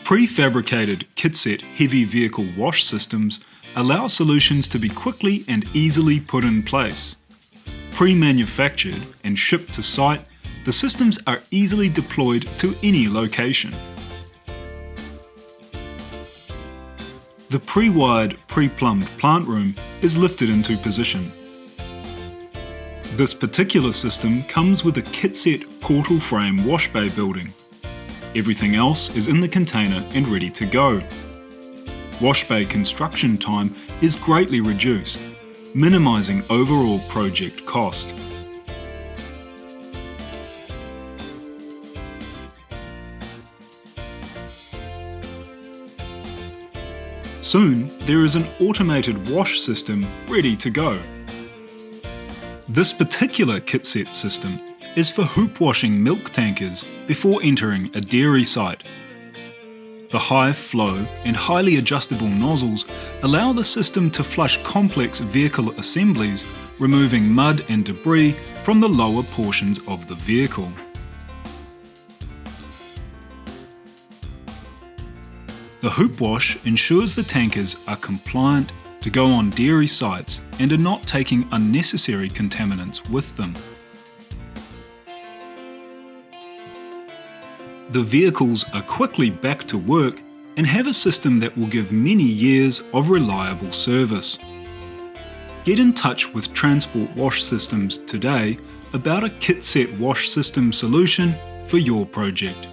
Prefabricated kit-set heavy vehicle wash systems allow solutions to be quickly and easily put in place. Pre-manufactured and shipped to site, the systems are easily deployed to any location. The pre-wired, pre-plumbed plant room is lifted into position. This particular system comes with a kit-set portal frame wash bay building. Everything else is in the container and ready to go. Wash bay construction time is greatly reduced, minimizing overall project cost. Soon, there is an automated wash system ready to go. This particular kit-set system is for hoop washing milk tankers before entering a dairy site. The high flow and highly adjustable nozzles allow the system to flush complex vehicle assemblies, removing mud and debris from the lower portions of the vehicle. The hoop wash ensures the tankers are compliant to go on dairy sites and are not taking unnecessary contaminants with them. The vehicles are quickly back to work and have a system that will give many years of reliable service. Get in touch with Transport Wash Systems today about a kit-set wash system solution for your project.